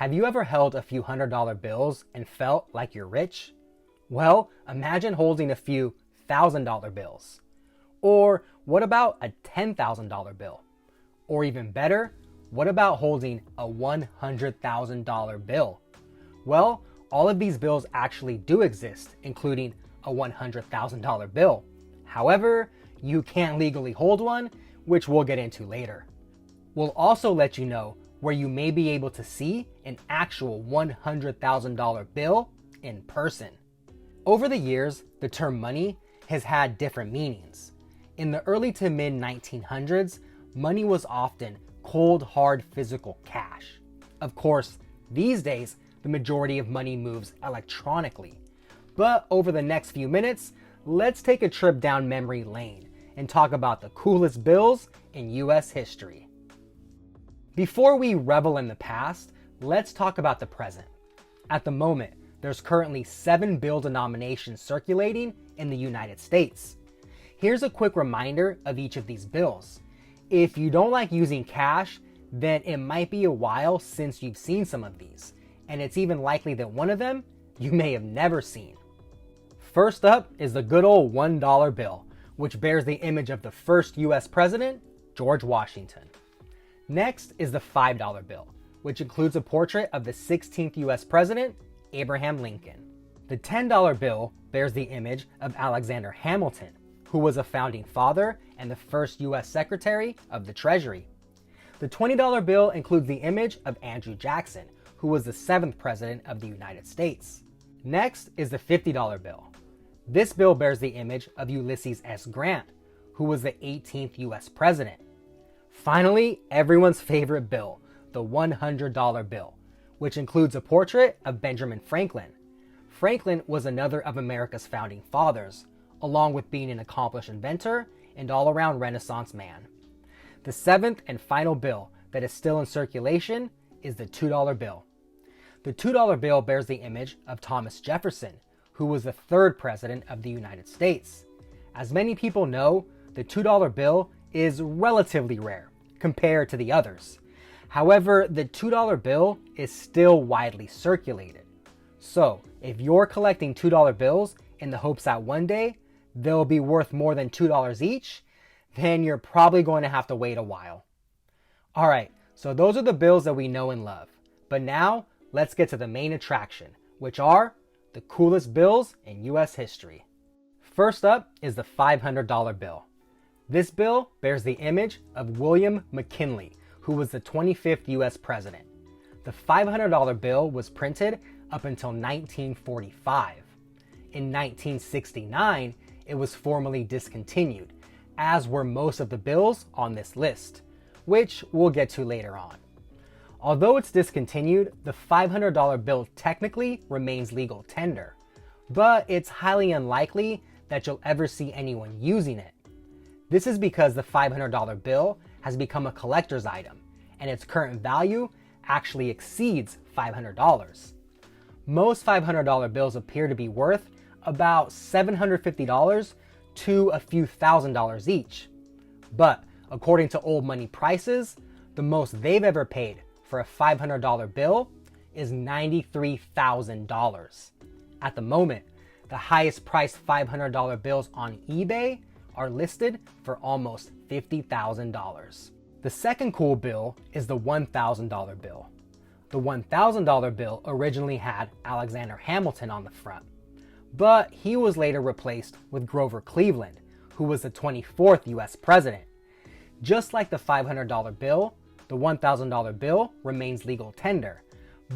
Have you ever held a few $100 bills and felt like you're rich? Well, imagine holding a few $1,000 bills. Or what about a $10,000 bill? Or even better, what about holding a $100,000 bill? Well, all of these bills actually do exist, including a $100,000 bill. However, you can't legally hold one, which we'll get into later. We'll also let you know where you may be able to see an actual $100,000 bill in person. Over the years, the term money has had different meanings. In the early to mid 1900s, money was often cold, hard, physical cash. Of course, these days, the majority of money moves electronically. But over the next few minutes, let's take a trip down memory lane and talk about the coolest bills in US history. Before we revel in the past, let's talk about the present. At the moment, there's currently 7 bill denominations circulating in the United States. Here's a quick reminder of each of these bills. If you don't like using cash, then it might be a while since you've seen some of these, and it's even likely that one of them you may have never seen. First up is the good old $1 bill, which bears the image of the first US president, George Washington. Next is the $5 bill, which includes a portrait of the 16th US president, Abraham Lincoln. The $10 bill bears the image of Alexander Hamilton, who was a founding father and the first US Secretary of the Treasury. The $20 bill includes the image of Andrew Jackson, who was the 7th president of the United States. Next is the $50 bill. This bill bears the image of Ulysses S. Grant, who was the 18th US president. Finally, everyone's favorite bill, the $100 bill, which includes a portrait of Benjamin Franklin. Franklin was another of America's founding fathers, along with being an accomplished inventor and all-around Renaissance man. The 7th and final bill that is still in circulation is the $2 bill. The $2 bill bears the image of Thomas Jefferson, who was the 3rd president of the United States. As many people know, the $2 bill is relatively rare compared to the others. However, the $2 bill is still widely circulated. So, if you're collecting $2 bills in the hopes that one day they'll be worth more than $2 each, then you're probably going to have to wait a while. Alright, so those are the bills that we know and love. But now, let's get to the main attraction, which are the coolest bills in US history. First up is the $500 bill. This bill bears the image of William McKinley, who was the 25th US president. The $500 bill was printed up until 1945. In 1969, it was formally discontinued, as were most of the bills on this list, which we'll get to later on. Although it's discontinued, the $500 bill technically remains legal tender, but it's highly unlikely that you'll ever see anyone using it. This is because the $500 bill has become a collector's item, and its current value actually exceeds $500. Most $500 bills appear to be worth about $750 to a few $1,000s each. But according to old money prices, the most they've ever paid for a $500 bill is $93,000. At the moment, the highest priced $500 bills on eBay are listed for almost $50,000. The second cool bill is the $1,000 bill. The $1,000 bill originally had Alexander Hamilton on the front, but he was later replaced with Grover Cleveland, who was the 24th US president. Just like the $500 bill, the $1,000 bill remains legal tender,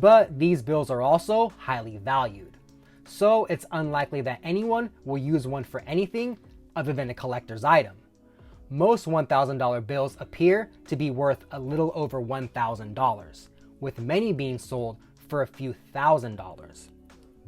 but these bills are also highly valued. So it's unlikely that anyone will use one for anything other than a collector's item. Most $1,000 bills appear to be worth a little over $1,000, with many being sold for a few $1,000s.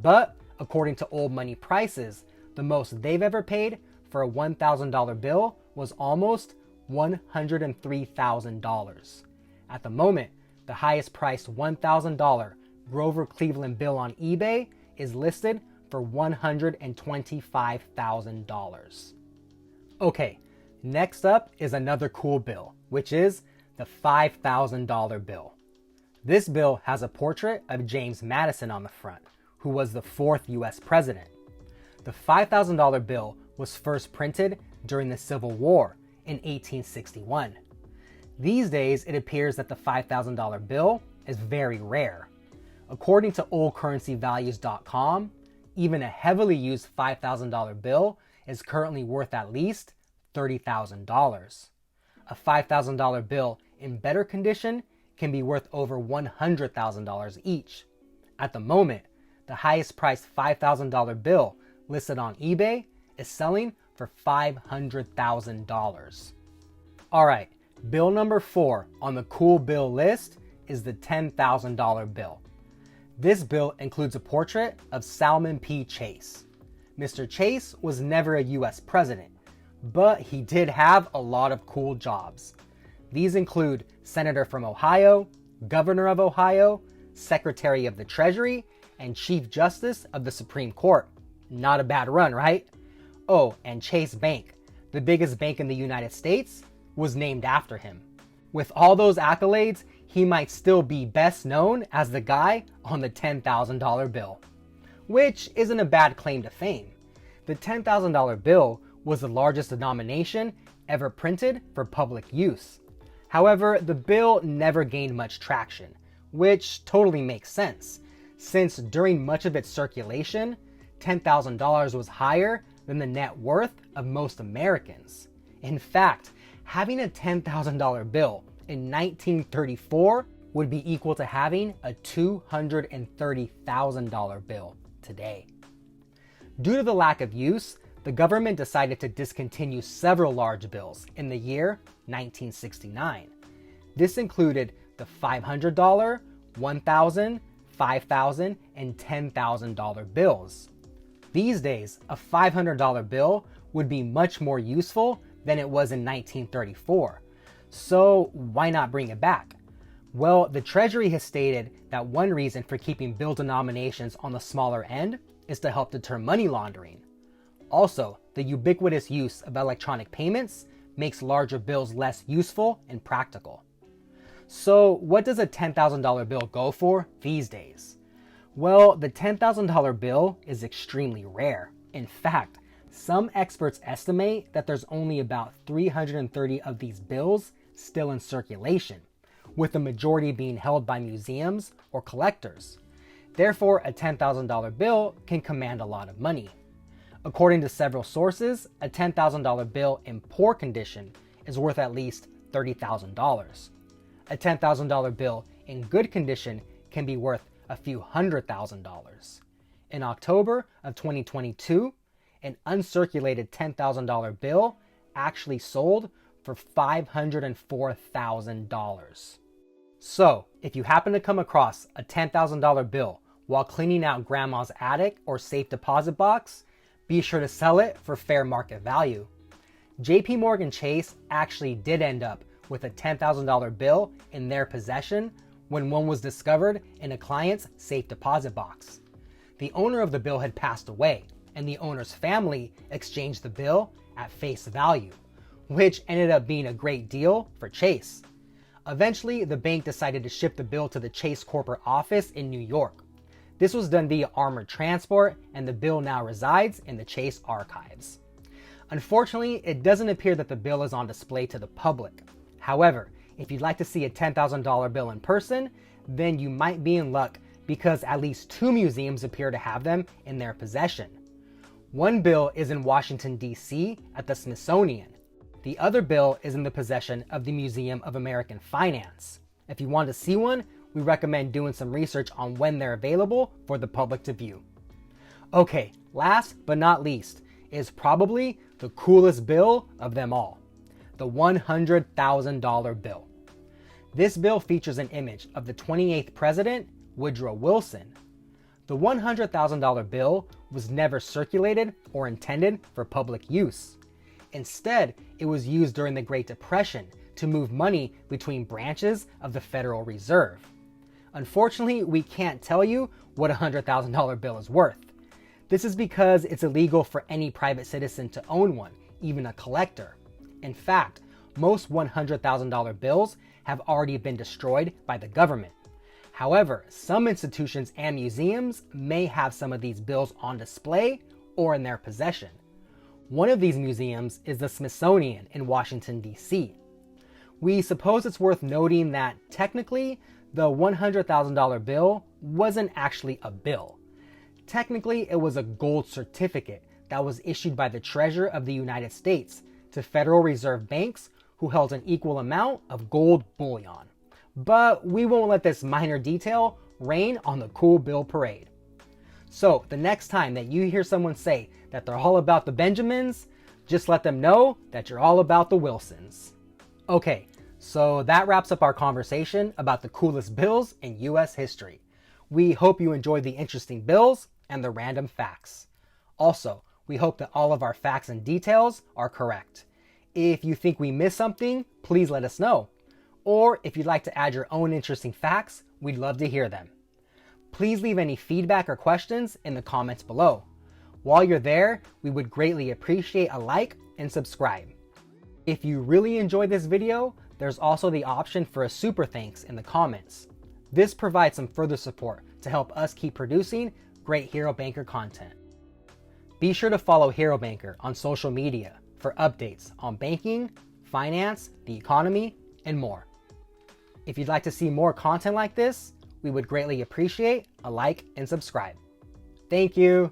But according to old money prices, the most they've ever paid for a $1,000 bill was almost $103,000. At the moment, the highest priced $1,000 Grover Cleveland bill on eBay is listed for $125,000. Okay, next up is another cool bill, which is the $5,000 bill. This bill has a portrait of James Madison on the front, who was the 4th US president. The $5,000 bill was first printed during the Civil War in 1861. These days, it appears that the $5,000 bill is very rare. According to oldcurrencyvalues.com, even a heavily used $5,000 bill is currently worth at least $30,000. A $5,000 bill in better condition can be worth over $100,000 each. At the moment, the highest priced $5,000 bill listed on eBay is selling for $500,000. Alright, bill number 4 on the cool bill list is the $10,000 bill. This bill includes a portrait of Salmon P. Chase. Mr. Chase was never a US president, but he did have a lot of cool jobs. These include Senator from Ohio, Governor of Ohio, Secretary of the Treasury, and Chief Justice of the Supreme Court. Not a bad run, right? Oh, and Chase Bank, the biggest bank in the United States, was named after him. With all those accolades, he might still be best known as the guy on the $10,000 bill. Which isn't a bad claim to fame. The $10,000 bill was the largest denomination ever printed for public use. However, the bill never gained much traction, which totally makes sense, since during much of its circulation, $10,000 was higher than the net worth of most Americans. In fact, having a $10,000 bill in 1934 would be equal to having a $230,000 bill today. Due to the lack of use, the government decided to discontinue several large bills in the year 1969. This included the $500, $1,000, $5,000, and $10,000 bills. These days, a $500 bill would be much more useful than it was in 1934. So why not bring it back? Well, the Treasury has stated that one reason for keeping bill denominations on the smaller end is to help deter money laundering. Also, the ubiquitous use of electronic payments makes larger bills less useful and practical. So what does a $10,000 bill go for these days? Well, the $10,000 bill is extremely rare. In fact, some experts estimate that there's only about 330 of these bills still in circulation, with the majority being held by museums or collectors. Therefore, a $10,000 bill can command a lot of money. According to several sources, a $10,000 bill in poor condition is worth at least $30,000. A $10,000 bill in good condition can be worth a few $100,000. In October of 2022, an uncirculated $10,000 bill actually sold for $504,000. So, if you happen to come across a $10,000 bill while cleaning out grandma's attic or safe deposit box, be sure to sell it for fair market value. JP Morgan Chase actually did end up with a $10,000 bill in their possession when one was discovered in a client's safe deposit box. The owner of the bill had passed away, and the owner's family exchanged the bill at face value, which ended up being a great deal for Chase. Eventually, the bank decided to ship the bill to the Chase corporate office in New York. This was done via armored transport, and the bill now resides in the Chase archives. Unfortunately, it doesn't appear that the bill is on display to the public. However, if you'd like to see a $10,000 bill in person, then you might be in luck because at least 2 museums appear to have them in their possession. One bill is in Washington, D.C. at the Smithsonian. The other bill is in the possession of the Museum of American Finance. If you want to see one, we recommend doing some research on when they're available for the public to view. Okay, last but not least is probably the coolest bill of them all, the $100,000 bill. This bill features an image of the 28th President, Woodrow Wilson. The $100,000 bill was never circulated or intended for public use. Instead, it was used during the Great Depression to move money between branches of the Federal Reserve. Unfortunately, we can't tell you what a $100,000 bill is worth. This is because it's illegal for any private citizen to own one, even a collector. In fact, most $100,000 bills have already been destroyed by the government. However, some institutions and museums may have some of these bills on display or in their possession. One of these museums is the Smithsonian in Washington, D.C. We suppose it's worth noting that technically, the $100,000 bill wasn't actually a bill. Technically, it was a gold certificate that was issued by the Treasurer of the United States to Federal Reserve banks who held an equal amount of gold bullion. But we won't let this minor detail rain on the cool bill parade. So the next time that you hear someone say that they're all about the Benjamins, just let them know that you're all about the Wilsons. Okay, so that wraps up our conversation about the coolest bills in US history. We hope you enjoyed the interesting bills and the random facts. Also, we hope that all of our facts and details are correct. If you think we missed something, please let us know. Or if you'd like to add your own interesting facts, we'd love to hear them. Please leave any feedback or questions in the comments below. While you're there, we would greatly appreciate a like and subscribe. If you really enjoyed this video, there's also the option for a super thanks in the comments. This provides some further support to help us keep producing great Hero Banker content. Be sure to follow Hero Banker on social media for updates on banking, finance, the economy, and more. If you'd like to see more content like this, we would greatly appreciate a like and subscribe. Thank you.